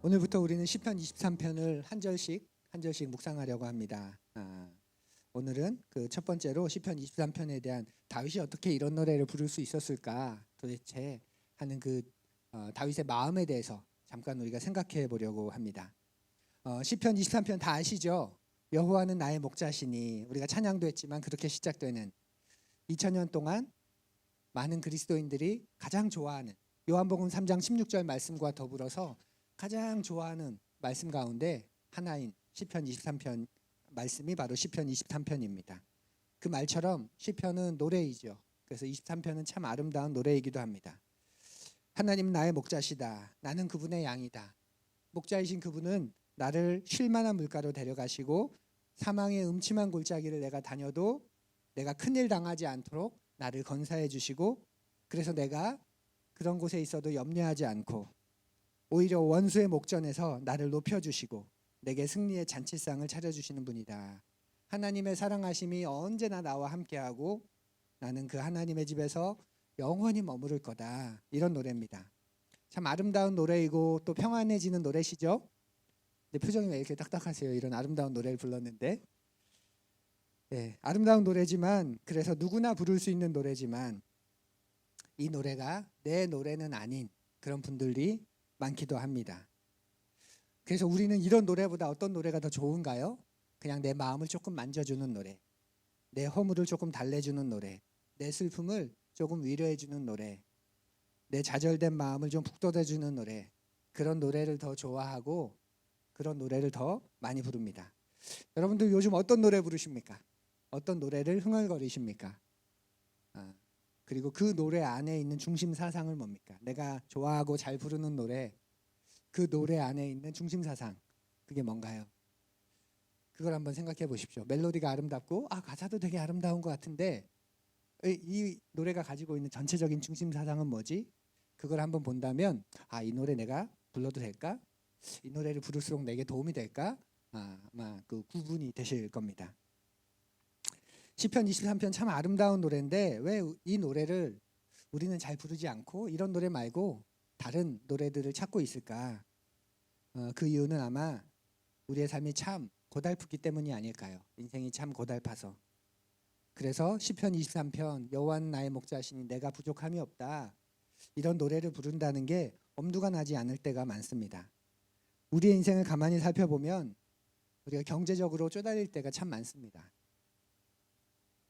오늘부터 우리는 시편 23편을 한 절씩 묵상하려고 합니다. 오늘은 그 첫 번째로 시편 23편에 대한 다윗이 어떻게 이런 노래를 부를 수 있었을까 도대체 하는 다윗의 마음에 대해서 잠깐 우리가 생각해 보려고 합니다. 시편 23편 다 아시죠? 여호와는 나의 목자시니, 우리가 찬양도 했지만 그렇게 시작되는 2000년 동안 많은 그리스도인들이 가장 좋아하는 요한복음 3장 16절 말씀과 더불어서 가장 좋아하는 말씀 가운데 하나인 시편 23편 말씀이 바로 시편 23편입니다. 그 말처럼 시편은 노래이죠. 그래서 23편은 참 아름다운 노래이기도 합니다. 하나님은 나의 목자시다. 나는 그분의 양이다. 목자이신 그분은 나를 쉴만한 물가로 데려가시고 사망의 음침한 골짜기를 내가 다녀도 내가 큰일 당하지 않도록 나를 건사해 주시고, 그래서 내가 그런 곳에 있어도 염려하지 않고 오히려 원수의 목전에서 나를 높여주시고 내게 승리의 잔치상을 차려주시는 분이다. 하나님의 사랑하심이 언제나 나와 함께하고 나는 그 하나님의 집에서 영원히 머무를 거다. 이런 노래입니다. 참 아름다운 노래이고 또 평안해지는 노래시죠. 근데 표정이 왜 이렇게 딱딱하세요? 이런 아름다운 노래를 불렀는데. 네, 아름다운 노래지만, 그래서 누구나 부를 수 있는 노래지만 이 노래가 내 노래는 아닌 그런 분들이 많기도 합니다. 그래서 우리는 이런 노래보다 어떤 노래가 더 좋은가요? 그냥 내 마음을 조금 만져주는 노래, 내 허물을 조금 달래주는 노래, 내 슬픔을 조금 위로해주는 노래, 내 좌절된 마음을 좀 북돋아주는 노래, 그런 노래를 더 좋아하고 그런 노래를 더 많이 부릅니다. 여러분들 요즘 어떤 노래 부르십니까? 어떤 노래를 흥얼거리십니까? 그리고 그 노래 안에 있는 중심 사상을 뭡니까? 내가 좋아하고 잘 부르는 노래, 그 노래 안에 있는 중심 사상, 그게 뭔가요? 그걸 한번 생각해 보십시오. 멜로디가 아름답고 가사도 되게 아름다운 것 같은데 이 노래가 가지고 있는 전체적인 중심 사상은 뭐지? 그걸 한번 본다면 이 노래 내가 불러도 될까? 이 노래를 부를수록 내게 도움이 될까? 아마 그 구분이 되실 겁니다. 시편 23편 참 아름다운 노래인데 왜 이 노래를 우리는 잘 부르지 않고 이런 노래 말고 다른 노래들을 찾고 있을까? 그 이유는 아마 우리의 삶이 참 고달프기 때문이 아닐까요? 인생이 참 고달파서. 그래서 시편 23편 여호와는 나의 목자시니 내가 부족함이 없다. 이런 노래를 부른다는 게 엄두가 나지 않을 때가 많습니다. 우리의 인생을 가만히 살펴보면 우리가 경제적으로 쪼달릴 때가 참 많습니다.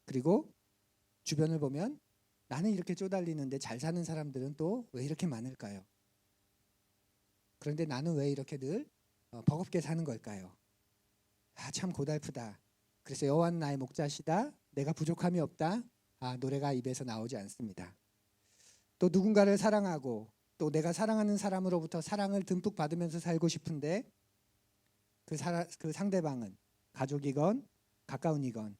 그리고 주변을 보면 나는 이렇게 쪼달리는데 잘 사는 사람들은 또 왜 이렇게 많을까요? 그런데 나는 왜 이렇게 늘 버겁게 사는 걸까요? 참 고달프다. 그래서 여호와는 나의 목자시다. 내가 부족함이 없다. 노래가 입에서 나오지 않습니다. 또 누군가를 사랑하고 또 내가 사랑하는 사람으로부터 사랑을 듬뿍 받으면서 살고 싶은데 그 상대방은 가족이건 가까운이건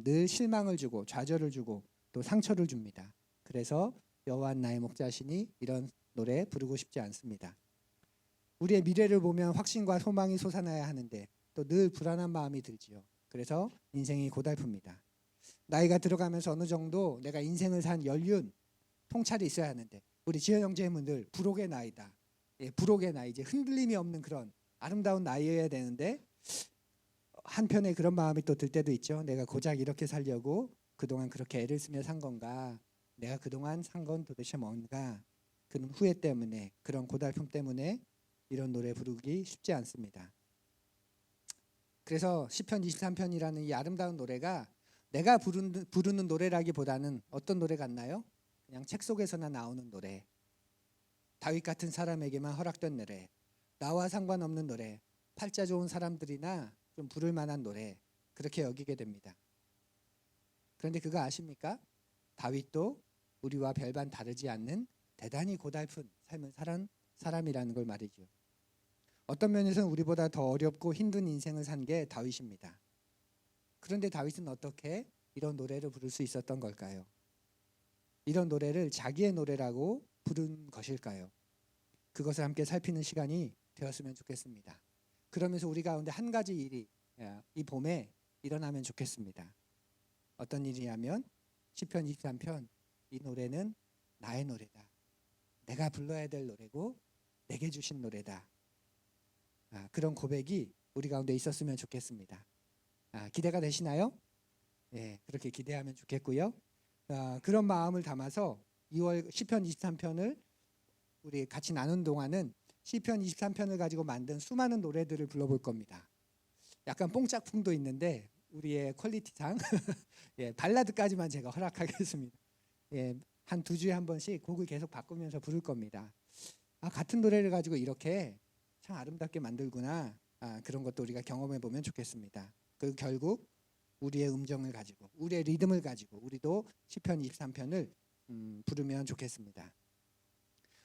늘 실망을 주고 좌절을 주고 또 상처를 줍니다. 그래서 여호와는 나의 목자시니 이런 노래 부르고 싶지 않습니다. 우리의 미래를 보면 확신과 소망이 솟아나야 하는데 또 늘 불안한 마음이 들지요. 그래서 인생이 고달픕니다. 나이가 들어가면서 어느 정도 내가 인생을 산 연륜, 통찰이 있어야 하는데 우리 지혜 형제님들 불혹의 나이다. 불혹의 나이, 이제 흔들림이 없는 그런 아름다운 나이여야 되는데 한편에 그런 마음이 또 들 때도 있죠. 내가 고작 이렇게 살려고 그동안 그렇게 애를 쓰며 산 건가? 내가 그동안 산 건 도대체 뭔가? 그런 후회 때문에, 그런 고달픔 때문에 이런 노래 부르기 쉽지 않습니다. 그래서 시편 23편이라는 이 아름다운 노래가 내가 부르는 노래라기보다는 어떤 노래 같나요? 그냥 책 속에서나 나오는 노래, 다윗 같은 사람에게만 허락된 노래, 나와 상관없는 노래, 팔자 좋은 사람들이나 좀 부를 만한 노래, 그렇게 여기게 됩니다. 그런데 그거 아십니까? 다윗도 우리와 별반 다르지 않는 대단히 고달픈 삶을 살은 사람이라는 걸 말이죠. 어떤 면에서는 우리보다 더 어렵고 힘든 인생을 산 게 다윗입니다. 그런데 다윗은 어떻게 이런 노래를 부를 수 있었던 걸까요? 이런 노래를 자기의 노래라고 부른 것일까요? 그것을 함께 살피는 시간이 되었으면 좋겠습니다. 그러면서 우리 가운데 한 가지 일이 이 봄에 일어나면 좋겠습니다. 어떤 일이냐면 시편 23편, 이 노래는 나의 노래다. 내가 불러야 될 노래고 내게 주신 노래다. 그런 고백이 우리 가운데 있었으면 좋겠습니다. 기대가 되시나요? 예, 그렇게 기대하면 좋겠고요. 그런 마음을 담아서 2월 시편 23편을 우리 같이 나눈 동안은 시편 23편을 가지고 만든 수많은 노래들을 불러볼 겁니다. 약간 뽕짝풍도 있는데 우리의 퀄리티상 예, 발라드까지만 제가 허락하겠습니다. 예, 한 2주에 한 번씩 곡을 계속 바꾸면서 부를 겁니다. 같은 노래를 가지고 이렇게 참 아름답게 만들구나. 그런 것도 우리가 경험해 보면 좋겠습니다. 그 결국 우리의 음정을 가지고 우리의 리듬을 가지고 우리도 시편 23편을 부르면 좋겠습니다.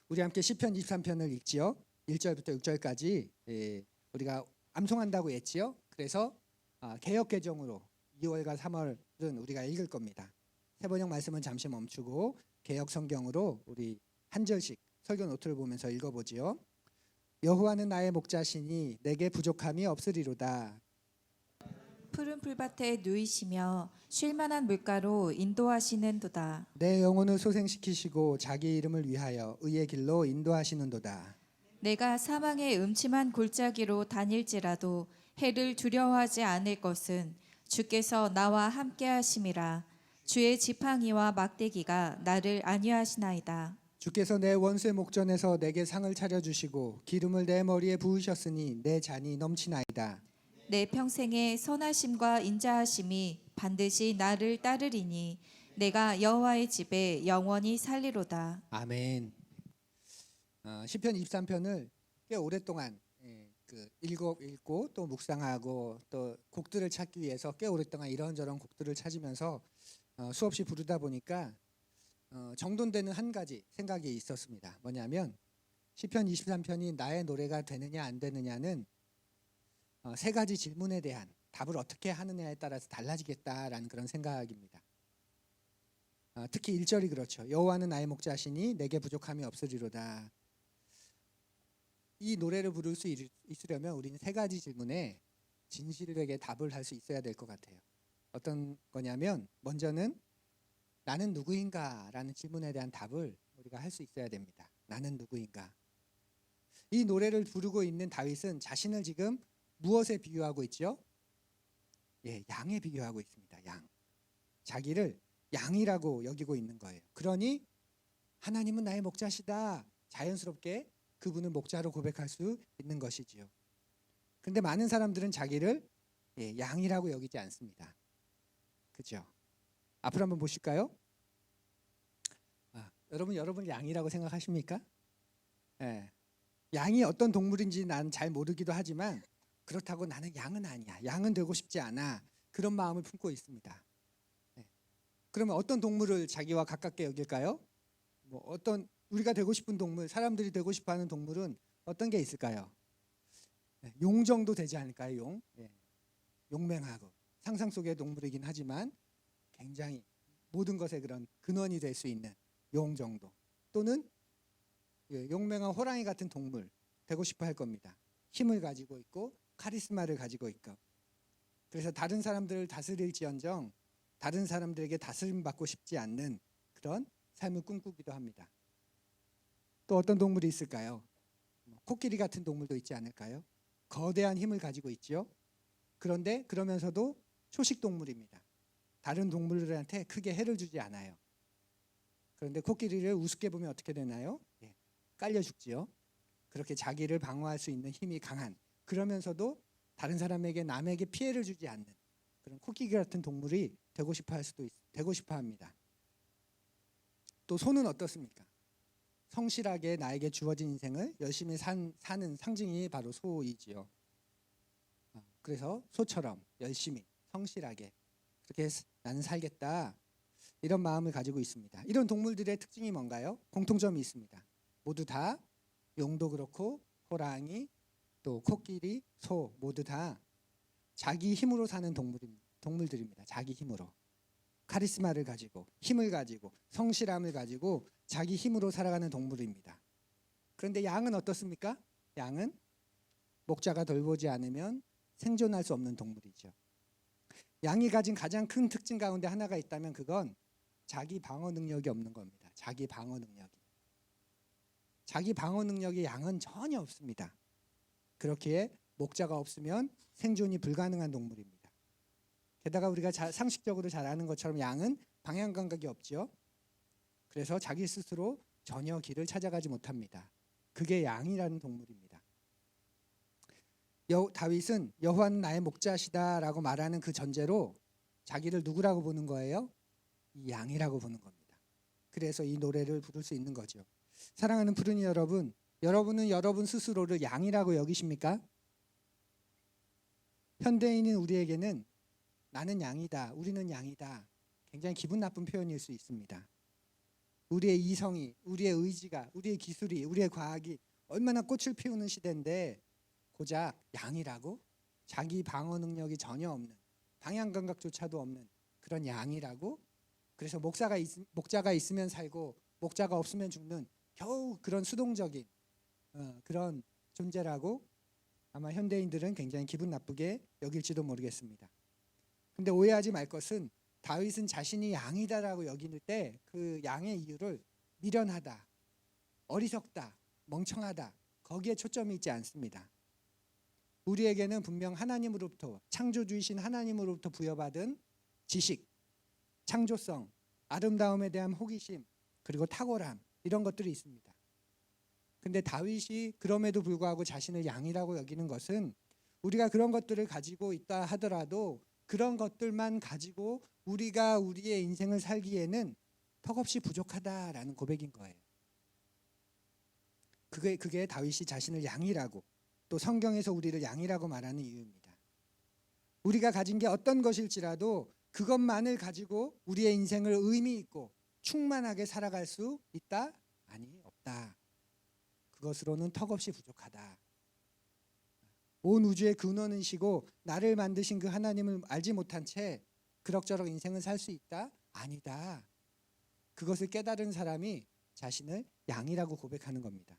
우리 함께 시편 23편을 읽지요. 1절부터 6절까지 우리가 암송한다고 했지요. 그래서 개역 개정으로 2월과 3월은 우리가 읽을 겁니다. 새번역 말씀은 잠시 멈추고 개역 성경으로 우리 한 절씩 설교 노트를 보면서 읽어보지요. 여호와는 나의 목자시니 내게 부족함이 없으리로다. 푸른 풀밭에 누이시며 쉴만한 물가로 인도하시는도다. 내 영혼을 소생시키시고 자기 이름을 위하여 의의 길로 인도하시는도다. 내가 사망의 음침한 골짜기로 다닐지라도 해를 두려워하지 않을 것은 주께서 나와 함께 하심이라. 주의 지팡이와 막대기가 나를 안위하시나이다. 주께서 내 원수의 목전에서 내게 상을 차려주시고 기름을 내 머리에 부으셨으니 내 잔이 넘치나이다. 내 평생의 선하심과 인자하심이 반드시 나를 따르리니 내가 여호와의 집에 영원히 살리로다. 아멘. 시편 23편을 꽤 오랫동안 읽고 또 묵상하고 또 곡들을 찾기 위해서 꽤 오랫동안 이런저런 곡들을 찾으면서 수없이 부르다 보니까 정돈되는 한 가지 생각이 있었습니다. 뭐냐면 시편 23편이 나의 노래가 되느냐 안 되느냐는 세 가지 질문에 대한 답을 어떻게 하느냐에 따라서 달라지겠다라는 그런 생각입니다. 특히 1절이 그렇죠. 여호와는 나의 목자시니 내게 부족함이 없으리로다. 이 노래를 부를 수 있으려면 우리는 세 가지 질문에 진실되게 답을 할 수 있어야 될 것 같아요. 어떤 거냐면 먼저는 나는 누구인가라는 질문에 대한 답을 우리가 할 수 있어야 됩니다. 나는 누구인가? 이 노래를 부르고 있는 다윗은 자신을 지금 무엇에 비유하고 있죠? 예, 양에 비유하고 있습니다. 양. 자기를 양이라고 여기고 있는 거예요. 그러니 하나님은 나의 목자시다. 자연스럽게 그분을 목자로 고백할 수 있는 것이지요. 그런데 많은 사람들은 자기를 양이라고 여기지 않습니다. 그죠? 앞으로 한번 보실까요? 여러분 양이라고 생각하십니까? 예. 양이 어떤 동물인지 난 잘 모르기도 하지만 그렇다고 나는 양은 아니야. 양은 되고 싶지 않아. 그런 마음을 품고 있습니다. 예. 그러면 어떤 동물을 자기와 가깝게 여길까요? 어떤 우리가 되고 싶은 동물, 사람들이 되고 싶어하는 동물은 어떤 게 있을까요? 용 정도 되지 않을까요? 용? 용맹하고 상상 속의 동물이긴 하지만 굉장히 모든 것의 그런 근원이 될 수 있는 용 정도, 또는 용맹한 호랑이 같은 동물 되고 싶어 할 겁니다. 힘을 가지고 있고 카리스마를 가지고 있고, 그래서 다른 사람들을 다스릴지언정 다른 사람들에게 다스림 받고 싶지 않는 그런 삶을 꿈꾸기도 합니다. 또 어떤 동물이 있을까요? 코끼리 같은 동물도 있지 않을까요? 거대한 힘을 가지고 있지요. 그런데 그러면서도 초식 동물입니다. 다른 동물들한테 크게 해를 주지 않아요. 그런데 코끼리를 우습게 보면 어떻게 되나요? 깔려 죽지요. 그렇게 자기를 방어할 수 있는 힘이 강한, 그러면서도 다른 사람에게 남에게 피해를 주지 않는 그런 코끼리 같은 동물이 되고 싶어 합니다. 또 소는 어떻습니까? 성실하게 나에게 주어진 인생을 열심히 사는 상징이 바로 소이지요. 그래서 소처럼 열심히 성실하게 그렇게 나는 살겠다, 이런 마음을 가지고 있습니다. 이런 동물들의 특징이 뭔가요? 공통점이 있습니다. 모두 다 용도 그렇고 호랑이, 또 코끼리, 소 모두 다 자기 힘으로 사는 동물들입니다. 자기 힘으로. 카리스마를 가지고 힘을 가지고 성실함을 가지고 자기 힘으로 살아가는 동물입니다. 그런데 양은 어떻습니까? 양은 목자가 돌보지 않으면 생존할 수 없는 동물이죠. 양이 가진 가장 큰 특징 가운데 하나가 있다면 그건 자기 방어 능력이 없는 겁니다. 자기 방어 능력이 양은 전혀 없습니다. 그렇기에 목자가 없으면 생존이 불가능한 동물입니다. 게다가 우리가 상식적으로 잘 아는 것처럼 양은 방향 감각이 없죠. 그래서 자기 스스로 전혀 길을 찾아가지 못합니다. 그게 양이라는 동물입니다. 다윗은 여호와는 나의 목자시다라고 말하는 그 전제로 자기를 누구라고 보는 거예요? 이 양이라고 보는 겁니다. 그래서 이 노래를 부를 수 있는 거죠. 사랑하는 푸른이 여러분, 여러분은 여러분 스스로를 양이라고 여기십니까? 현대인인 우리에게는 나는 양이다, 우리는 양이다, 굉장히 기분 나쁜 표현일 수 있습니다. 우리의 이성이, 우리의 의지가, 우리의 기술이, 우리의 과학이 얼마나 꽃을 피우는 시대인데 고작 양이라고? 자기 방어 능력이 전혀 없는, 방향 감각조차도 없는 그런 양이라고? 그래서 목자가 있으면 살고 목자가 없으면 죽는 겨우 그런 수동적인 그런 존재라고 아마 현대인들은 굉장히 기분 나쁘게 여길지도 모르겠습니다. 근데 오해하지 말 것은 다윗은 자신이 양이다라고 여길 때 그 양의 이유를 미련하다, 어리석다, 멍청하다 거기에 초점이 있지 않습니다. 우리에게는 분명 하나님으로부터, 창조주이신 하나님으로부터 부여받은 지식, 창조성, 아름다움에 대한 호기심, 그리고 탁월함 이런 것들이 있습니다. 근데 다윗이 그럼에도 불구하고 자신을 양이라고 여기는 것은 우리가 그런 것들을 가지고 있다 하더라도 그런 것들만 가지고 우리가 우리의 인생을 살기에는 턱없이 부족하다라는 고백인 거예요. 그게 다윗이 자신을 양이라고, 또 성경에서 우리를 양이라고 말하는 이유입니다. 우리가 가진 게 어떤 것일지라도 그것만을 가지고 우리의 인생을 의미 있고 충만하게 살아갈 수 있다? 아니, 없다. 그것으로는 턱없이 부족하다. 온 우주의 근원이시고 나를 만드신 그 하나님을 알지 못한 채 그럭저럭 인생을 살 수 있다? 아니다. 그것을 깨달은 사람이 자신을 양이라고 고백하는 겁니다.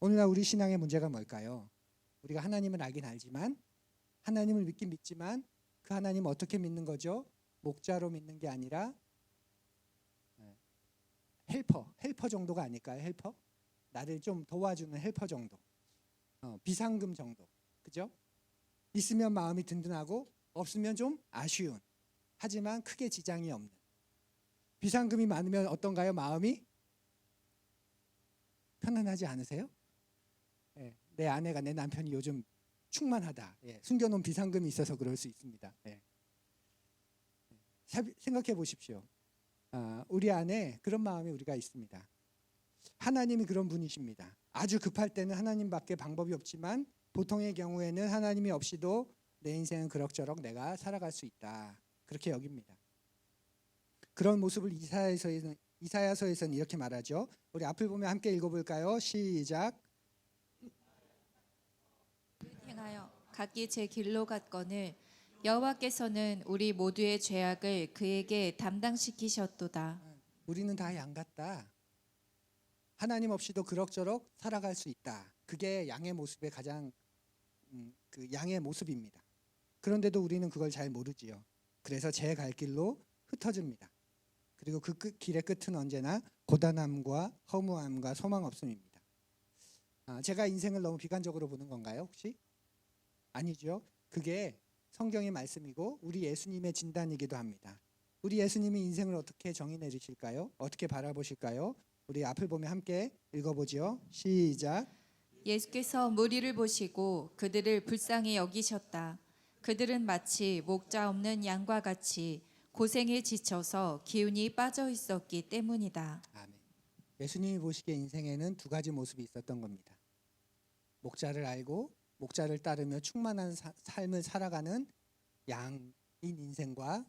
오늘날 우리 신앙의 문제가 뭘까요? 우리가 하나님을 알긴 알지만, 하나님을 믿긴 믿지만 그 하나님 어떻게 믿는 거죠? 목자로 믿는 게 아니라 헬퍼 정도가 아닐까요? 헬퍼? 나를 좀 도와주는 헬퍼 정도, 비상금 정도, 그죠? 있으면 마음이 든든하고 없으면 좀 아쉬운, 하지만 크게 지장이 없는. 비상금이 많으면 어떤가요? 마음이 편안하지 않으세요? 내 아내가, 내 남편이 요즘 충만하다. 숨겨놓은 비상금이 있어서 그럴 수 있습니다. 생각해 보십시오. 우리 안에 그런 마음이 우리가 있습니다. 하나님이 그런 분이십니다. 아주 급할 때는 하나님밖에 방법이 없지만 보통의 경우에는 하나님이 없이도 내 인생은 그럭저럭 내가 살아갈 수 있다. 그렇게 여깁니다. 그런 모습을 이사야서에서는 이렇게 말하죠. 우리 앞을 보면 함께 읽어볼까요? 시작. 행하여 각기 제 길로 갔거늘 여호와께서는 우리 모두의 죄악을 그에게 담당시키셨도다. 우리는 다 양 같다. 하나님 없이도 그럭저럭 살아갈 수 있다. 그게 양의 모습의 가장 그 양의 모습입니다. 그런데도 우리는 그걸 잘 모르지요. 그래서 제 갈 길로 흩어집니다. 그리고 그 길의 끝은 언제나 고단함과 허무함과 소망 없음입니다. 제가 인생을 너무 비관적으로 보는 건가요, 혹시? 아니죠. 그게 성경의 말씀이고 우리 예수님의 진단이기도 합니다. 우리 예수님이 인생을 어떻게 정의 내리실까요? 어떻게 바라보실까요? 우리 앞을 보면 함께 읽어보죠. 시작. 예수께서 무리를 보시고 그들을 불쌍히 여기셨다. 그들은 마치 목자 없는 양과 같이 고생에 지쳐서 기운이 빠져 있었기 때문이다. 아멘. 예수님이 보시기에 인생에는 두 가지 모습이 있었던 겁니다. 목자를 알고 목자를 따르며 충만한 삶을 살아가는 양인 인생과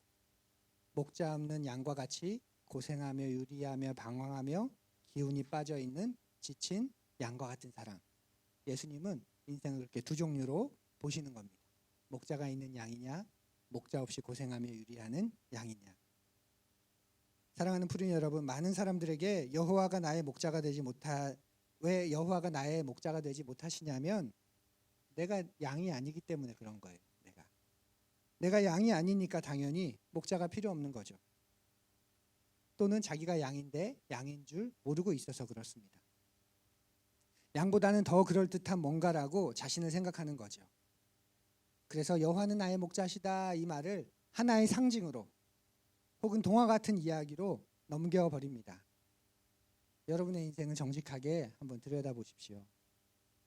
목자 없는 양과 같이 고생하며 유리하며 방황하며 기운이 빠져 있는 지친 양과 같은 사람. 예수님은 인생을 그렇게 두 종류로 보시는 겁니다. 목자가 있는 양이냐, 목자 없이 고생하며 유리하는 양이냐. 사랑하는 푸른 여러분, 많은 사람들에게 여호와가 나의 목자가 되지 왜 여호와가 나의 목자가 되지 못하시냐면 내가 양이 아니기 때문에 그런 거예요. 내가 양이 아니니까 당연히 목자가 필요 없는 거죠. 또는 자기가 양인데 양인 줄 모르고 있어서 그렇습니다. 양보다는 더 그럴듯한 뭔가라고 자신을 생각하는 거죠. 그래서 여호와는 나의 목자시다 이 말을 하나의 상징으로 혹은 동화 같은 이야기로 넘겨버립니다. 여러분의 인생을 정직하게 한번 들여다보십시오.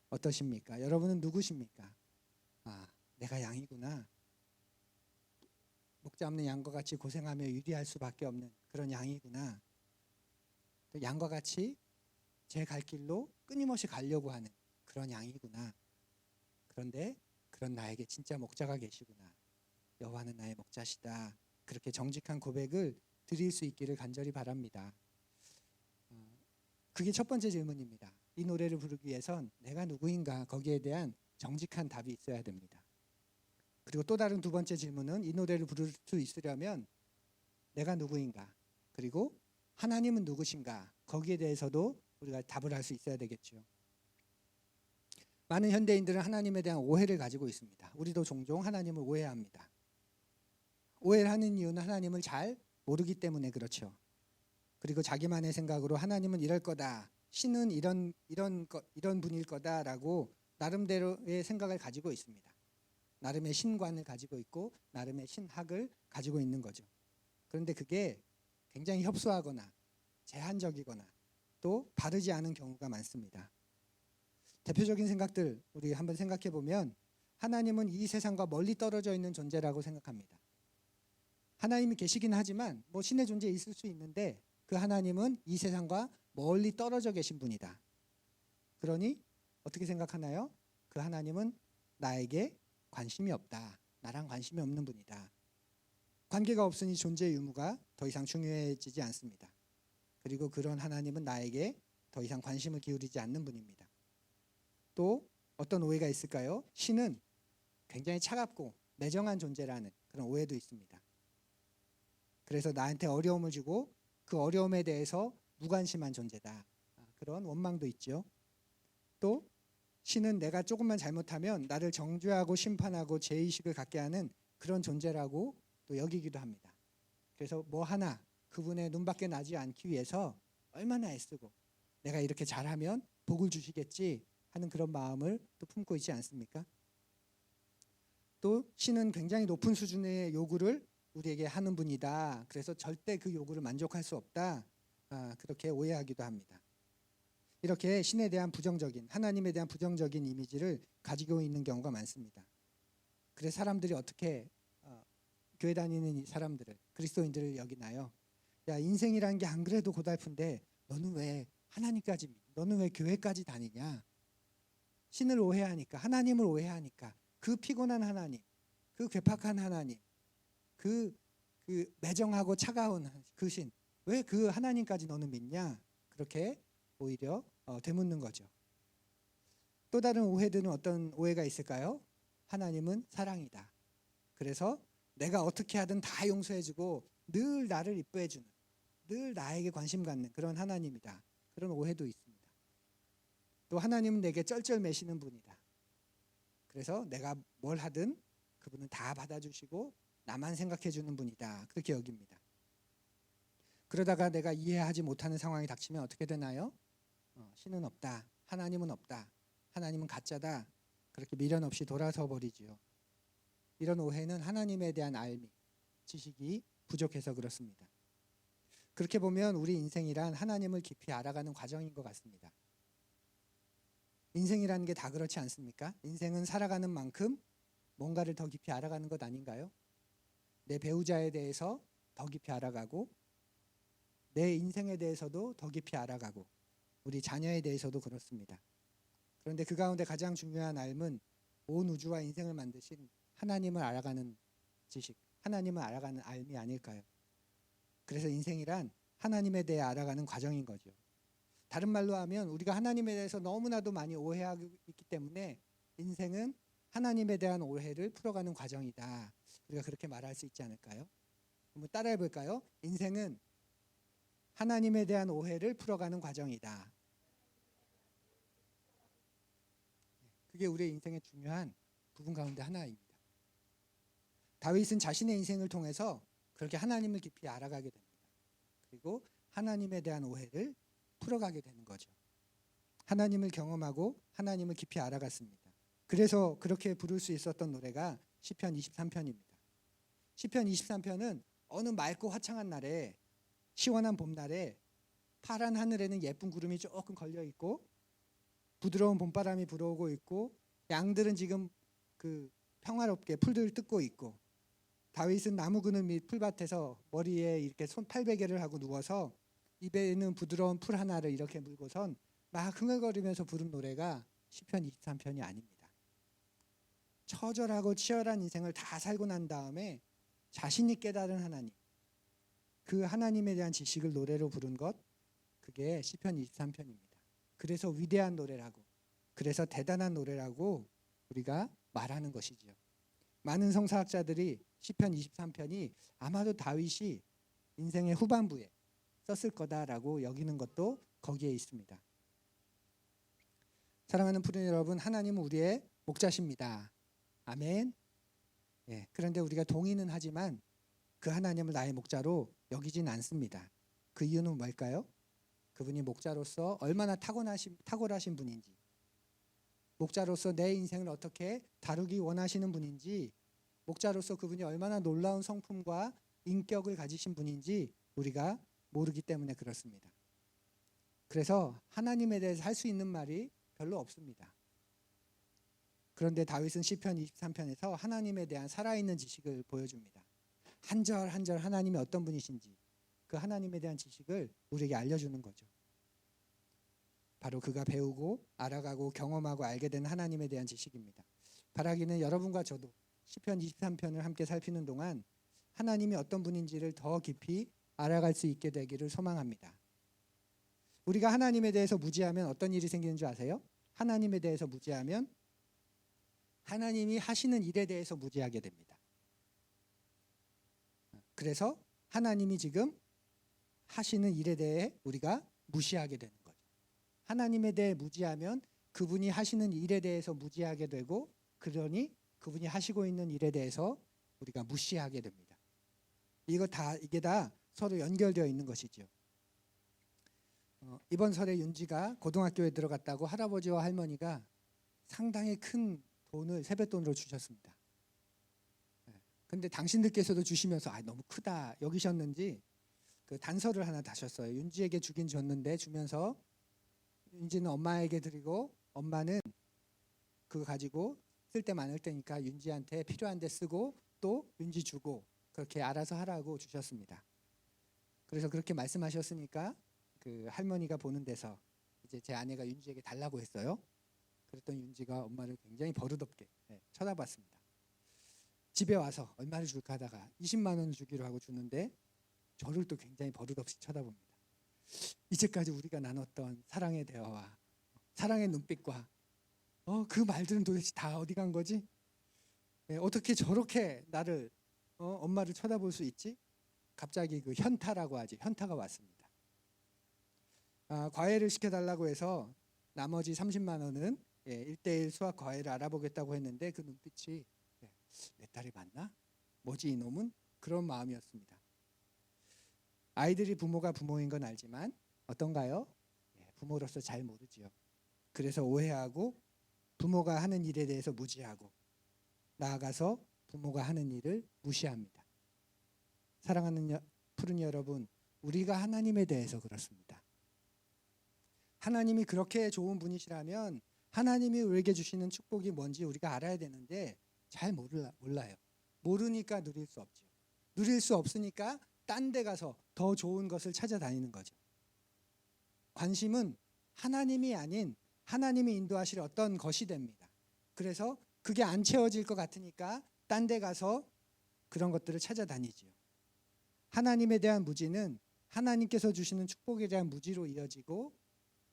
어떠십니까? 여러분은 누구십니까? 아, 내가 양이구나. 목자 없는 양과 같이 고생하며 유리할 수밖에 없는 그런 양이구나. 또 양과 같이 제 갈 길로 끊임없이 가려고 하는 그런 양이구나. 그런데 그런 나에게 진짜 목자가 계시구나. 여호와는 나의 목자시다. 그렇게 정직한 고백을 드릴 수 있기를 간절히 바랍니다. 그게 첫 번째 질문입니다. 이 노래를 부르기 위해선 내가 누구인가 거기에 대한 정직한 답이 있어야 됩니다. 그리고 또 다른 두 번째 질문은 이 노래를 부를 수 있으려면 내가 누구인가 그리고 하나님은 누구신가 거기에 대해서도 우리가 답을 할 수 있어야 되겠죠. 많은 현대인들은 하나님에 대한 오해를 가지고 있습니다. 우리도 종종 하나님을 오해합니다. 오해를 하는 이유는 하나님을 잘 모르기 때문에 그렇죠. 그리고 자기만의 생각으로 하나님은 이럴 거다, 신은 이런 분일 거다라고 나름대로의 생각을 가지고 있습니다. 나름의 신관을 가지고 있고 나름의 신학을 가지고 있는 거죠. 그런데 그게 굉장히 협소하거나 제한적이거나 또 바르지 않은 경우가 많습니다. 대표적인 생각들 우리 한번 생각해 보면 하나님은 이 세상과 멀리 떨어져 있는 존재라고 생각합니다. 하나님이 계시긴 하지만 뭐 신의 존재에 있을 수 있는데 그 하나님은 이 세상과 멀리 떨어져 계신 분이다. 그러니 어떻게 생각하나요? 그 하나님은 나에게 관심이 없다. 나랑 관심이 없는 분이다. 관계가 없으니 존재의 의무가 더 이상 중요해지지 않습니다. 그리고 그런 하나님은 나에게 더 이상 관심을 기울이지 않는 분입니다. 또 어떤 오해가 있을까요? 신은 굉장히 차갑고 매정한 존재라는 그런 오해도 있습니다. 그래서 나한테 어려움을 주고 그 어려움에 대해서 무관심한 존재다. 그런 원망도 있죠. 또 신은 내가 조금만 잘못하면 나를 정죄하고 심판하고 죄의식을 갖게 하는 그런 존재라고 또 여기기도 합니다. 그래서 뭐 하나 그분의 눈밖에 나지 않기 위해서 얼마나 애쓰고 내가 이렇게 잘하면 복을 주시겠지 하는 그런 마음을 또 품고 있지 않습니까? 또 신은 굉장히 높은 수준의 요구를 우리에게 하는 분이다. 그래서 절대 그 요구를 만족할 수 없다. 그렇게 오해하기도 합니다. 이렇게 신에 대한 부정적인, 하나님에 대한 부정적인 이미지를 가지고 있는 경우가 많습니다. 그래서 사람들이 어떻게 교회 다니는 이 사람들을, 그리스도인들을 여기나요? 야, 인생이라는 게 안 그래도 고달픈데 너는 왜 하나님까지, 너는 왜 교회까지 다니냐? 신을 오해하니까, 하나님을 오해하니까 그 피곤한 하나님, 그 괴팍한 하나님, 그 매정하고 차가운 그 신, 왜 그 하나님까지 너는 믿냐? 그렇게 오히려 되묻는 거죠. 또 다른 오해들은 어떤 오해가 있을까요? 하나님은 사랑이다. 그래서 내가 어떻게 하든 다 용서해주고 늘 나를 이뻐해주는, 늘 나에게 관심 갖는 그런 하나님이다. 그런 오해도 있습니다. 또 하나님은 내게 쩔쩔매시는 분이다. 그래서 내가 뭘 하든 그분은 다 받아주시고 나만 생각해주는 분이다. 그렇게 여깁니다. 그러다가 내가 이해하지 못하는 상황이 닥치면 어떻게 되나요? 신은 없다. 하나님은 없다. 하나님은 가짜다. 그렇게 미련 없이 돌아서 버리지요. 이런 오해는 하나님에 대한 알미, 지식이 부족해서 그렇습니다. 그렇게 보면 우리 인생이란 하나님을 깊이 알아가는 과정인 것 같습니다. 인생이라는 게 다 그렇지 않습니까? 인생은 살아가는 만큼 뭔가를 더 깊이 알아가는 것 아닌가요? 내 배우자에 대해서 더 깊이 알아가고 내 인생에 대해서도 더 깊이 알아가고 우리 자녀에 대해서도 그렇습니다. 그런데 그 가운데 가장 중요한 알은 온 우주와 인생을 만드신 하나님을 알아가는 지식, 하나님을 알아가는 알미 아닐까요? 그래서 인생이란 하나님에 대해 알아가는 과정인 거죠. 다른 말로 하면 우리가 하나님에 대해서 너무나도 많이 오해하고 있기 때문에 인생은 하나님에 대한 오해를 풀어가는 과정이다. 우리가 그렇게 말할 수 있지 않을까요? 한번 따라해 볼까요? 인생은 하나님에 대한 오해를 풀어가는 과정이다. 그게 우리의 인생의 중요한 부분 가운데 하나입니다. 다윗은 자신의 인생을 통해서 그렇게 하나님을 깊이 알아가게 됩니다. 그리고 하나님에 대한 오해를 풀어가게 되는 거죠. 하나님을 경험하고 하나님을 깊이 알아갔습니다. 그래서 그렇게 부를 수 있었던 노래가 시편 23편입니다. 시편 23편은 어느 맑고 화창한 날에, 시원한 봄날에 파란 하늘에는 예쁜 구름이 조금 걸려 있고 부드러운 봄바람이 불어오고 있고 양들은 지금 그 평화롭게 풀들을 뜯고 있고 다윗은 나무 그늘 및 풀밭에서 머리에 이렇게 손 팔베개를 하고 누워서 입에 있는 부드러운 풀 하나를 이렇게 물고선 막 흥얼거리면서 부른 노래가 시편 23편이 아닙니다. 처절하고 치열한 인생을 다 살고 난 다음에 자신이 깨달은 하나님, 그 하나님에 대한 지식을 노래로 부른 것, 그게 시편 23편입니다. 그래서 위대한 노래라고, 그래서 대단한 노래라고 우리가 말하는 것이지요. 많은 성사학자들이 시편 23편이 아마도 다윗이 인생의 후반부에 썼을 거다라고 여기는 것도 거기에 있습니다. 사랑하는 푸른 여러분, 하나님은 우리의 목자십니다. 아멘. 예, 그런데 우리가 동의는 하지만 그 하나님을 나의 목자로 여기진 않습니다. 그 이유는 뭘까요? 그분이 목자로서 얼마나 탁월하신 분인지, 목자로서 내 인생을 어떻게 다루기 원하시는 분인지, 목자로서 그분이 얼마나 놀라운 성품과 인격을 가지신 분인지 우리가 모르기 때문에 그렇습니다. 그래서 하나님에 대해서 할 수 있는 말이 별로 없습니다. 그런데 다윗은 시편 23편에서 하나님에 대한 살아있는 지식을 보여줍니다. 한 절 한 절 하나님이 어떤 분이신지 그 하나님에 대한 지식을 우리에게 알려주는 거죠. 바로 그가 배우고 알아가고 경험하고 알게 된 하나님에 대한 지식입니다. 바라기는 여러분과 저도 시편 23편을 함께 살피는 동안 하나님이 어떤 분인지를 더 깊이 알아갈 수 있게 되기를 소망합니다. 우리가 하나님에 대해서 무지하면 어떤 일이 생기는 줄 아세요? 하나님에 대해서 무지하면 하나님이 하시는 일에 대해서 무지하게 됩니다. 그래서 하나님이 지금 하시는 일에 대해 우리가 무시하게 되는 거죠. 하나님에 대해 무지하면 그분이 하시는 일에 대해서 무지하게 되고, 그러니 그분이 하시고 있는 일에 대해서 우리가 무시하게 됩니다. 이게 다 서로 연결되어 있는 것이죠. 이번 설에 윤지가 고등학교에 들어갔다고 할아버지와 할머니가 상당히 큰 돈을 세뱃돈으로 주셨습니다. 근데 당신들께서도 주시면서 너무 크다 여기셨는지 그 단서를 하나 다셨어요. 윤지에게 주긴 줬는데 주면서 윤지는 엄마에게 드리고 엄마는 그거 가지고 쓸 때 많을 때니까 윤지한테 필요한 데 쓰고 또 윤지 주고 그렇게 알아서 하라고 주셨습니다. 그래서 그렇게 말씀하셨으니까 그 할머니가 보는 데서 이제 제 아내가 윤지에게 달라고 했어요. 그랬더니 윤지가 엄마를 굉장히 버릇없게 쳐다봤습니다. 집에 와서 얼마를 줄까 하다가 20만 원을 주기로 하고 주는데 저를 또 굉장히 버릇없이 쳐다봅니다. 이제까지 우리가 나눴던 사랑의 대화와 사랑의 눈빛과 그 말들은 도대체 다 어디 간 거지? 어떻게 저렇게 나를 엄마를 쳐다볼 수 있지? 갑자기 그 현타라고 하지. 현타가 왔습니다. 과외를 시켜달라고 해서 나머지 30만 원은 1:1 수학 과외를 알아보겠다고 했는데 그 눈빛이 내 딸이 맞나? 뭐지 이놈은? 그런 마음이었습니다. 아이들이 부모가 부모인 건 알지만 어떤가요? 부모로서 잘 모르지요. 그래서 오해하고 부모가 하는 일에 대해서 무지하고 나아가서 부모가 하는 일을 무시합니다. 사랑하는 푸른 여러분, 우리가 하나님에 대해서 그렇습니다. 하나님이 그렇게 좋은 분이시라면 하나님이 우리에게 주시는 축복이 뭔지 우리가 알아야 되는데 잘 몰라요. 모르니까 누릴 수 없죠. 누릴 수 없으니까 딴 데 가서 더 좋은 것을 찾아다니는 거죠. 관심은 하나님이 아닌 하나님이 인도하실 어떤 것이 됩니다. 그래서 그게 안 채워질 것 같으니까 딴 데 가서 그런 것들을 찾아다니지요. 하나님에 대한 무지는 하나님께서 주시는 축복에 대한 무지로 이어지고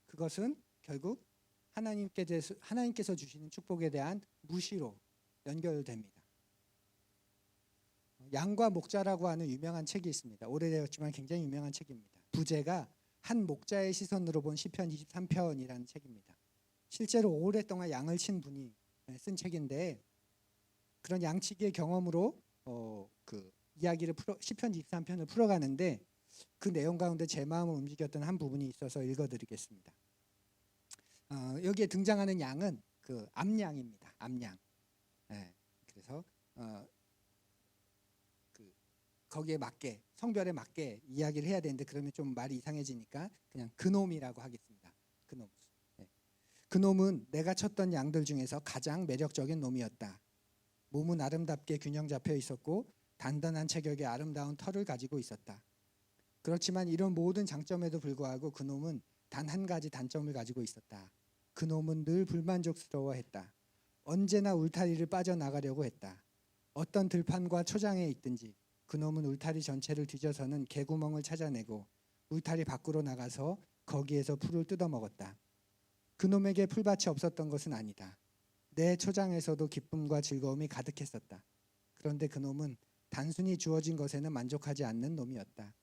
그것은 결국 하나님께서 주시는 축복에 대한 무시로 연결됩니다. 양과 목자라고 하는 유명한 책이 있습니다. 오래되었지만 굉장히 유명한 책입니다. 부제가 한 목자의 시선으로 본 시편 23편이라는 책입니다. 실제로 오랫동안 양을 친 분이 쓴 책인데 그런 양치기의 경험으로 그 이야기를 시편 23편을 풀어가는데 그 내용 가운데 제 마음을 움직였던 한 부분이 있어서 읽어드리겠습니다. 여기에 등장하는 양은 그 암양입니다. 암양. 예, 그래서 그 거기에 맞게 성별에 맞게 이야기를 해야 되는데 그러면 좀 말이 이상해지니까 그냥 그놈이라고 하겠습니다. 그놈. 예. 그놈은 내가 쳤던 양들 중에서 가장 매력적인 놈이었다. 몸은 아름답게 균형 잡혀 있었고 단단한 체격에 아름다운 털을 가지고 있었다. 그렇지만 이런 모든 장점에도 불구하고 그놈은 단 한 가지 단점을 가지고 있었다. 그놈은 늘 불만족스러워했다. 언제나 울타리를 빠져나가려고 했다. 어떤 들판과 초장에 있든지 그놈은 울타리 전체를 뒤져서는 개구멍을 찾아내고 울타리 밖으로 나가서 거기에서 풀을 뜯어먹었다. 그놈에게 풀밭이 없었던 것은 아니다. 내 초장에서도 기쁨과 즐거움이 가득했었다. 그런데 그놈은 단순히 주어진 것에는 만족하지 않는 놈이었다.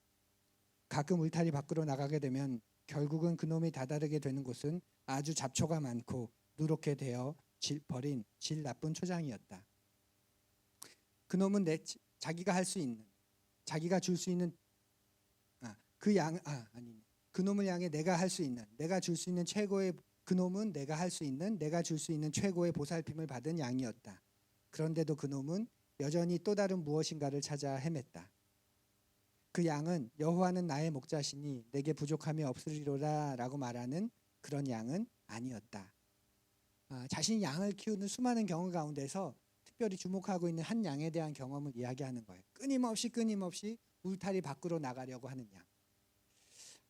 가끔 울타리 밖으로 나가게 되면 결국은 그놈이 다다르게 되는 곳은 아주 잡초가 많고 누렇게 되어 버린 질 나쁜 초장이었다. 그놈은 자기가 할 수 있는, 자기가 줄 수 있는 그놈을 향해 내가 할 수 있는, 내가 줄 수 있는 최고의 그놈은 내가 할 수 있는, 내가 줄 수 있는 최고의 보살핌을 받은 양이었다. 그런데도 그놈은 여전히 또 다른 무엇인가를 찾아 헤맸다. 그 양은 여호와는 나의 목자시니 내게 부족함이 없으리로라라고 말하는 그런 양은 아니었다. 자신이 양을 키우는 수많은 경우 가운데서 특별히 주목하고 있는 한 양에 대한 경험을 이야기하는 거예요. 끊임없이 울타리 밖으로 나가려고 하는 양.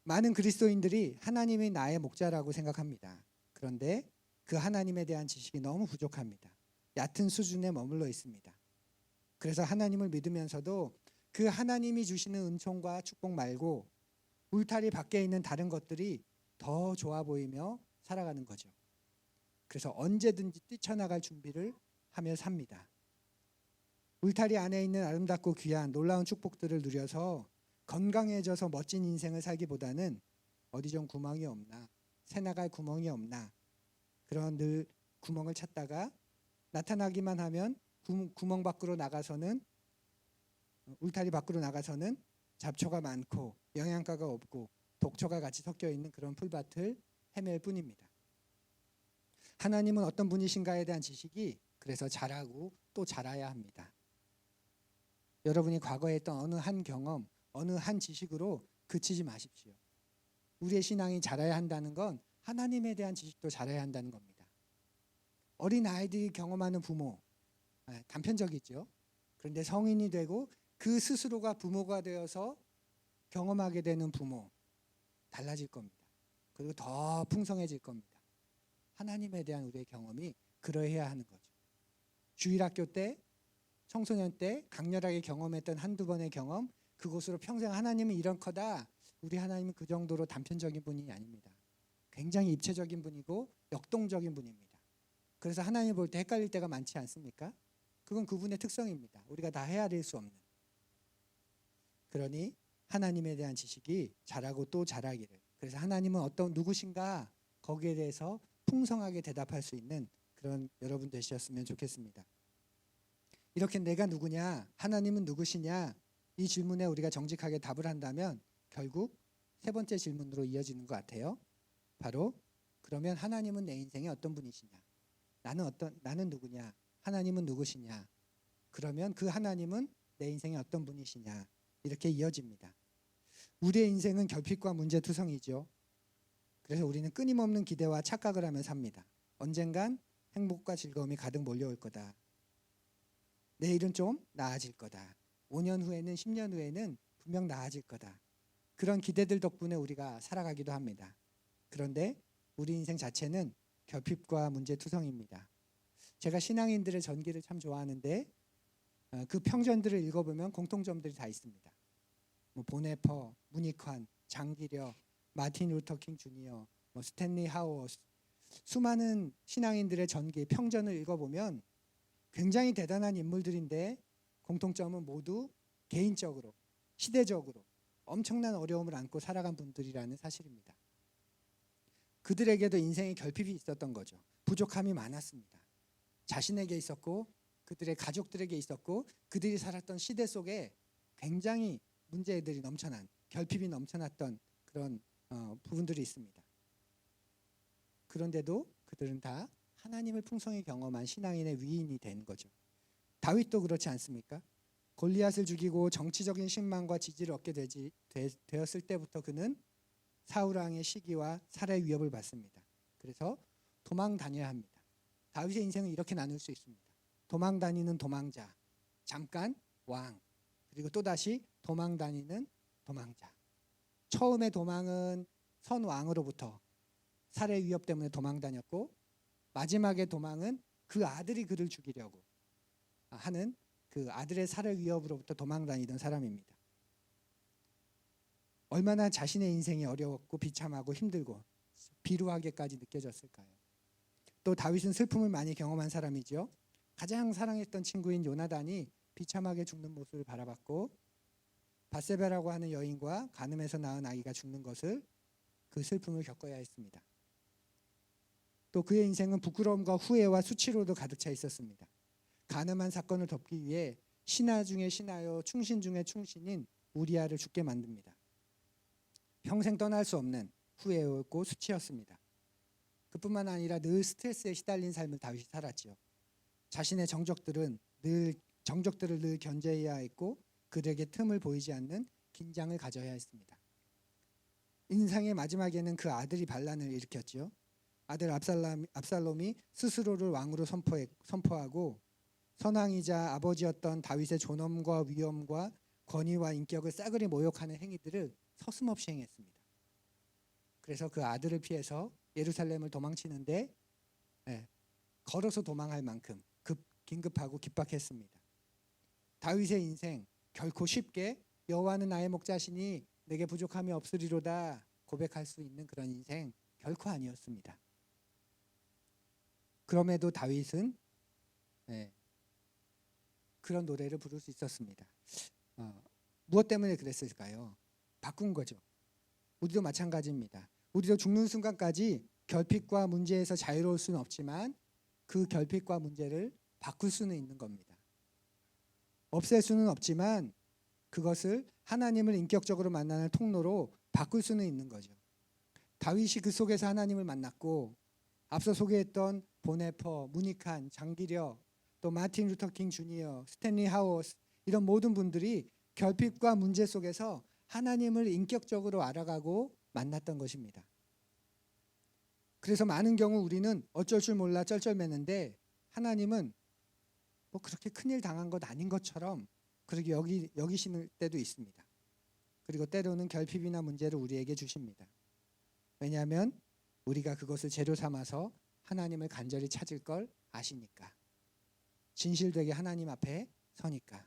많은 그리스도인들이 하나님이 나의 목자라고 생각합니다. 그런데 그 하나님에 대한 지식이 너무 부족합니다. 얕은 수준에 머물러 있습니다. 그래서 하나님을 믿으면서도 그 하나님이 주시는 은총과 축복 말고 울타리 밖에 있는 다른 것들이 더 좋아 보이며 살아가는 거죠. 그래서 언제든지 뛰쳐나갈 준비를 하며 삽니다. 울타리 안에 있는 아름답고 귀한 놀라운 축복들을 누려서 건강해져서 멋진 인생을 살기보다는 어디 좀 구멍이 없나, 새 나갈 구멍이 없나, 그런 늘 구멍을 찾다가 나타나기만 하면 구멍 밖으로 나가서는, 울타리 밖으로 나가서는 잡초가 많고 영양가가 없고 독초가 같이 섞여 있는 그런 풀밭을 헤맬 뿐입니다. 하나님은 어떤 분이신가에 대한 지식이 그래서 잘하고 또 잘해야 합니다. 여러분이 과거에 했던 어느 한 경험, 어느 한 지식으로 그치지 마십시오. 우리의 신앙이 자라야 한다는 건 하나님에 대한 지식도 자라야 한다는 겁니다. 어린 아이들이 경험하는 부모, 단편적이죠. 그런데 성인이 되고 그 스스로가 부모가 되어서 경험하게 되는 부모, 달라질 겁니다. 그리고 더 풍성해질 겁니다. 하나님에 대한 우리의 경험이 그러해야 하는 거죠. 주일학교 때, 청소년 때 강렬하게 경험했던 한두 번의 경험, 그곳으로 평생 하나님은 이런 커다. 우리 하나님은 그 정도로 단편적인 분이 아닙니다. 굉장히 입체적인 분이고 역동적인 분입니다. 그래서 하나님 볼 때 헷갈릴 때가 많지 않습니까? 그건 그분의 특성입니다. 우리가 다 헤아릴 수 없는. 그러니 하나님에 대한 지식이 자라고 또 자라기를. 그래서 하나님은 어떤 누구신가 거기에 대해서 풍성하게 대답할 수 있는 그런 여러분 되셨으면 좋겠습니다. 이렇게 내가 누구냐, 하나님은 누구시냐 이 질문에 우리가 정직하게 답을 한다면 결국 세 번째 질문으로 이어지는 것 같아요. 바로 그러면 하나님은 내 인생에 어떤 분이시냐? 나는 누구냐? 하나님은 누구시냐? 그러면 그 하나님은 내 인생에 어떤 분이시냐? 이렇게 이어집니다. 우리의 인생은 결핍과 문제투성이죠. 그래서 우리는 끊임없는 기대와 착각을 하며 삽니다. 언젠간 행복과 즐거움이 가득 몰려올 거다. 내일은 좀 나아질 거다. 5년 후에는 10년 후에는 분명 나아질 거다. 그런 기대들 덕분에 우리가 살아가기도 합니다. 그런데 우리 인생 자체는 결핍과 문제투성입니다. 제가 신앙인들의 전기를 참 좋아하는데 그 평전들을 읽어보면 공통점들이 다 있습니다. 보네퍼, 무니칸, 장기려, 마틴 루터킹 주니어, 스탠리 하워스, 수많은 신앙인들의 전기, 평전을 읽어보면 굉장히 대단한 인물들인데 공통점은 모두 개인적으로, 시대적으로 엄청난 어려움을 안고 살아간 분들이라는 사실입니다. 그들에게도 인생의 결핍이 있었던 거죠. 부족함이 많았습니다. 자신에게 있었고 그들의 가족들에게 있었고 그들이 살았던 시대 속에 굉장히 문제들이 넘쳐난, 결핍이 넘쳐났던 그런 부분들이 있습니다. 그런데도 그들은 다 하나님을 풍성히 경험한 신앙인의 위인이 된 거죠. 다윗도 그렇지 않습니까? 골리앗을 죽이고 정치적인 신망과 지지를 얻게 되었을 때부터 그는 사울 왕의 시기와 살해 위협을 받습니다. 그래서 도망 다녀야 합니다. 다윗의 인생은 이렇게 나눌 수 있습니다. 도망 다니는 도망자, 잠깐 왕, 그리고 또다시 도망 다니는 도망자. 처음에 도망은 선 왕으로부터 살해 위협 때문에 도망 다녔고, 마지막에 도망은 그 아들이 그를 죽이려고 하는 그 아들의 살해 위협으로부터 도망 다니던 사람입니다. 얼마나 자신의 인생이 어려웠고 비참하고 힘들고 비루하게까지 느껴졌을까요? 또 다윗은 슬픔을 많이 경험한 사람이죠. 가장 사랑했던 친구인 요나단이 비참하게 죽는 모습을 바라봤고, 밧세바라고 하는 여인과 간음해서 낳은 아기가 죽는 것을, 그 슬픔을 겪어야 했습니다. 또 그의 인생은 부끄러움과 후회와 수치로도 가득 차 있었습니다. 간음한 사건을 덮기 위해 신하 중에 신하여 충신 중에 충신인 우리아를 죽게 만듭니다. 평생 떠날 수 없는 후회였고 수치였습니다. 그뿐만 아니라 늘 스트레스에 시달린 삶을 다윗이 살았지요. 자신의 정적들을 늘 견제해야 했고, 그들에게 틈을 보이지 않는 긴장을 가져야 했습니다. 인생의 마지막에는 그 아들이 반란을 일으켰지요. 아들 압살롬이 스스로를 왕으로 선포하고 선왕이자 아버지였던 다윗의 존엄과 위엄과 권위와 인격을 싸그리 모욕하는 행위들을 서슴없이 행했습니다. 그래서 그 아들을 피해서 예루살렘을 도망치는데 걸어서 도망할 만큼 긴급하고 긴박했습니다. 다윗의 인생 결코 쉽게 여호와는 나의 목자시니 내게 부족함이 없으리로다 고백할 수 있는 그런 인생 결코 아니었습니다. 그럼에도 다윗은 그런 노래를 부를 수 있었습니다. 무엇 때문에 그랬을까요? 바꾼 거죠. 우리도 마찬가지입니다. 우리도 죽는 순간까지 결핍과 문제에서 자유로울 수는 없지만 그 결핍과 문제를 바꿀 수는 있는 겁니다. 없앨 수는 없지만 그것을 하나님을 인격적으로 만나는 통로로 바꿀 수는 있는 거죠. 다윗이 그 속에서 하나님을 만났고, 앞서 소개했던 보네퍼, 무니칸, 장기려, 또 마틴 루터 킹 주니어, 스탠리 하워스, 이런 모든 분들이 결핍과 문제 속에서 하나님을 인격적으로 알아가고 만났던 것입니다. 그래서 많은 경우 우리는 어쩔 줄 몰라 쩔쩔매는데, 하나님은 뭐 그렇게 큰일 당한 것 아닌 것처럼 그렇게 여기시는 때도 있습니다. 그리고 때로는 결핍이나 문제를 우리에게 주십니다. 왜냐하면 우리가 그것을 재료 삼아서 하나님을 간절히 찾을 걸 아시니까, 진실되게 하나님 앞에 서니까.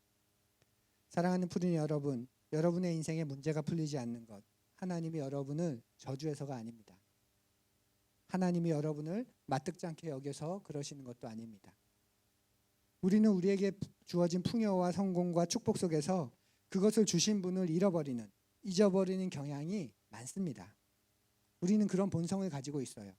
사랑하는 푸른 여러분, 여러분의 인생에 문제가 풀리지 않는 것, 하나님이 여러분을 저주해서가 아닙니다. 하나님이 여러분을 마뜩지 않게 여겨서 그러시는 것도 아닙니다. 우리는 우리에게 주어진 풍요와 성공과 축복 속에서 그것을 주신 분을 잊어버리는 경향이 많습니다. 우리는 그런 본성을 가지고 있어요.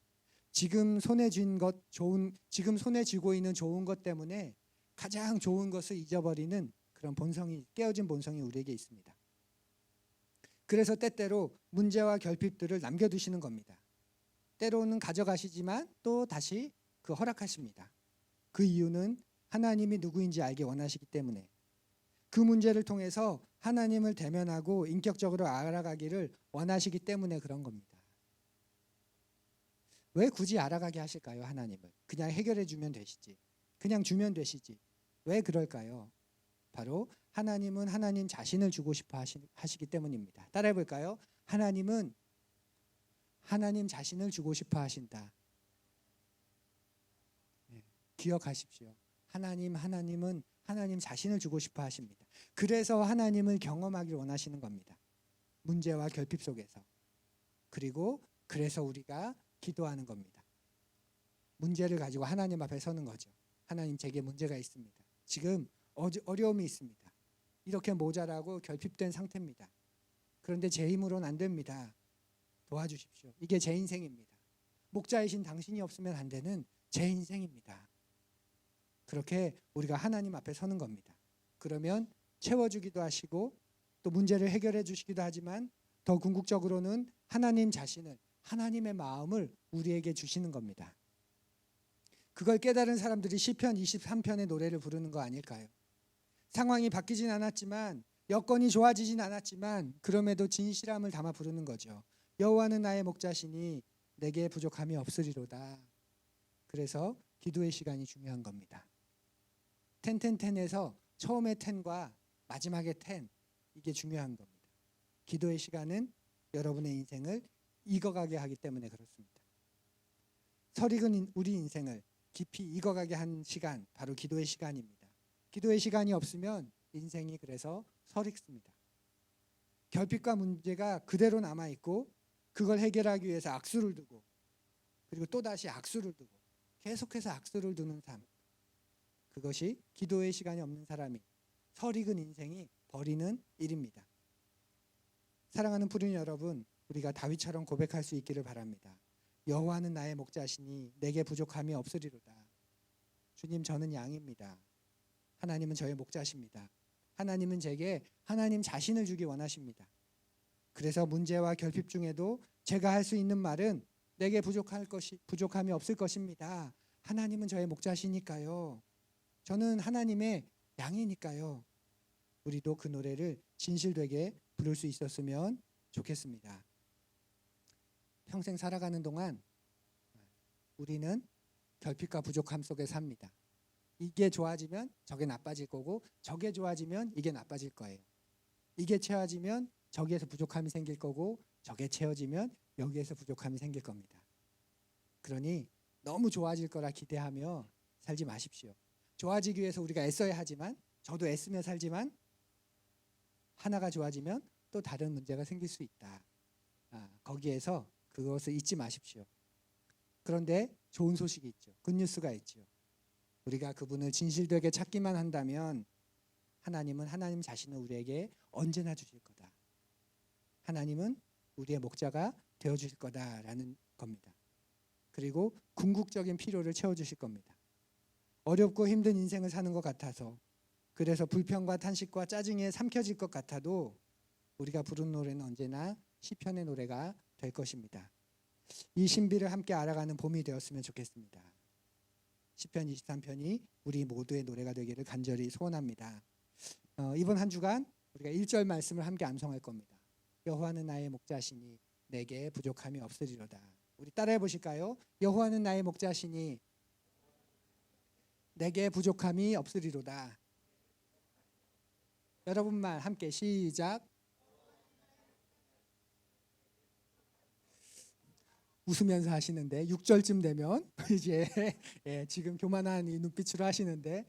지금 손에 쥐고 있는 좋은 것 때문에 가장 좋은 것을 잊어버리는 그런 깨어진 본성이 우리에게 있습니다. 그래서 때때로 문제와 결핍들을 남겨두시는 겁니다. 때로는 가져가시지만 또 다시 허락하십니다. 그 이유는 하나님이 누구인지 알기 원하시기 때문에, 그 문제를 통해서 하나님을 대면하고 인격적으로 알아가기를 원하시기 때문에 그런 겁니다. 왜 굳이 알아가게 하실까요? 하나님을 그냥 해결해 주면 되시지, 그냥 주면 되시지. 왜 그럴까요? 바로 하나님은 하나님 자신을 주고 싶어 하시기 때문입니다. 따라해 볼까요? 하나님은 하나님 자신을 주고 싶어 하신다. 기억하십시오. 하나님은 하나님 자신을 주고 싶어 하십니다. 그래서 하나님을 경험하길 원하시는 겁니다. 문제와 결핍 속에서. 그리고 그래서 우리가 기도하는 겁니다. 문제를 가지고 하나님 앞에 서는 거죠. 하나님, 제게 문제가 있습니다. 지금 어려움이 있습니다. 이렇게 모자라고 결핍된 상태입니다. 그런데 제 힘으로는 안 됩니다. 도와주십시오. 이게 제 인생입니다. 목자이신 당신이 없으면 안 되는 제 인생입니다. 그렇게 우리가 하나님 앞에 서는 겁니다. 그러면 채워주기도 하시고 또 문제를 해결해 주시기도 하지만 더 궁극적으로는 하나님 자신을, 하나님의 마음을 우리에게 주시는 겁니다. 그걸 깨달은 사람들이 시편 23편의 노래를 부르는 거 아닐까요? 상황이 바뀌진 않았지만, 여건이 좋아지진 않았지만, 그럼에도 진실함을 담아 부르는 거죠. 여호와는 나의 목자시니 내게 부족함이 없으리로다. 그래서 기도의 시간이 중요한 겁니다. 텐텐텐에서 처음의 텐과 마지막의 텐, 이게 중요한 겁니다. 기도의 시간은 여러분의 인생을 익어가게 하기 때문에 그렇습니다. 설익은 우리 인생을 깊이 익어가게 한 시간, 바로 기도의 시간입니다. 기도의 시간이 없으면 인생이 그래서 설익습니다. 결핍과 문제가 그대로 남아있고, 그걸 해결하기 위해서 악수를 두고, 그리고 또다시 악수를 두고, 계속해서 악수를 두는 삶, 그것이 기도의 시간이 없는 사람이 설익은 인생이 버리는 일입니다. 사랑하는 푸른 여러분, 우리가 다윗처럼 고백할 수 있기를 바랍니다. 여호와는 나의 목자시니 내게 부족함이 없으리로다. 주님, 저는 양입니다. 하나님은 저의 목자십니다. 하나님은 제게 하나님 자신을 주기 원하십니다. 그래서 문제와 결핍 중에도 제가 할 수 있는 말은 내게 부족함이 없을 것입니다. 하나님은 저의 목자시니까요. 저는 하나님의 양이니까요. 우리도 그 노래를 진실되게 부를 수 있었으면 좋겠습니다. 평생 살아가는 동안 우리는 결핍과 부족함 속에 삽니다. 이게 좋아지면 저게 나빠질 거고, 저게 좋아지면 이게 나빠질 거예요. 이게 채워지면 저기에서 부족함이 생길 거고, 저게 채워지면 여기에서 부족함이 생길 겁니다. 그러니 너무 좋아질 거라 기대하며 살지 마십시오. 좋아지기 위해서 우리가 애써야 하지만, 저도 애쓰며 살지만, 하나가 좋아지면 또 다른 문제가 생길 수 있다. 거기에서 그것을 잊지 마십시오. 그런데 좋은 소식이 있죠. 굿뉴스가 있죠. 우리가 그분을 진실되게 찾기만 한다면 하나님은 하나님 자신을 우리에게 언제나 주실 거다. 하나님은 우리의 목자가 되어주실 거다라는 겁니다. 그리고 궁극적인 필요를 채워주실 겁니다. 어렵고 힘든 인생을 사는 것 같아서, 그래서 불평과 탄식과 짜증에 삼켜질 것 같아도 우리가 부른 노래는 언제나 시편의 노래가 될 것입니다. 이 신비를 함께 알아가는 봄이 되었으면 좋겠습니다. 시편 23편이 우리 모두의 노래가 되기를 간절히 소원합니다. 이번 한 주간 우리가 1절 말씀을 함께 암송할 겁니다. 여호와는 나의 목자시니 내게 부족함이 없으리로다. 우리 따라해 보실까요? 여호와는 나의 목자시니 내게 부족함이 없으리로다. 여러분만 함께 시작. 웃으면서 하시는데 6절쯤 되면 이제 지금 교만한 이 눈빛으로 하시는데,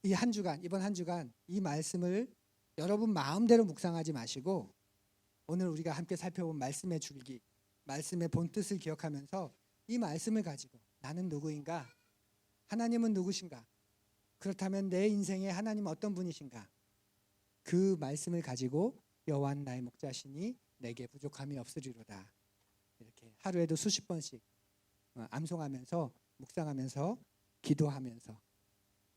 이 한 주간, 이번 한 주간 이 말씀을 여러분 마음대로 묵상하지 마시고, 오늘 우리가 함께 살펴본 말씀의 줄기, 말씀의 본뜻을 기억하면서 이 말씀을 가지고 나는 누구인가? 하나님은 누구신가? 그렇다면 내 인생에 하나님은 어떤 분이신가? 그 말씀을 가지고 여호와는 나의 목자시니 내게 부족함이 없으리로다. 이렇게 하루에도 수십 번씩 암송하면서, 묵상하면서, 기도하면서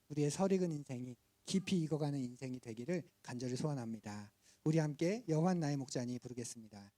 우리의 설익은 인생이 깊이 익어가는 인생이 되기를 간절히 소원합니다. 우리 함께 여호와는 나의 목자니 부르겠습니다.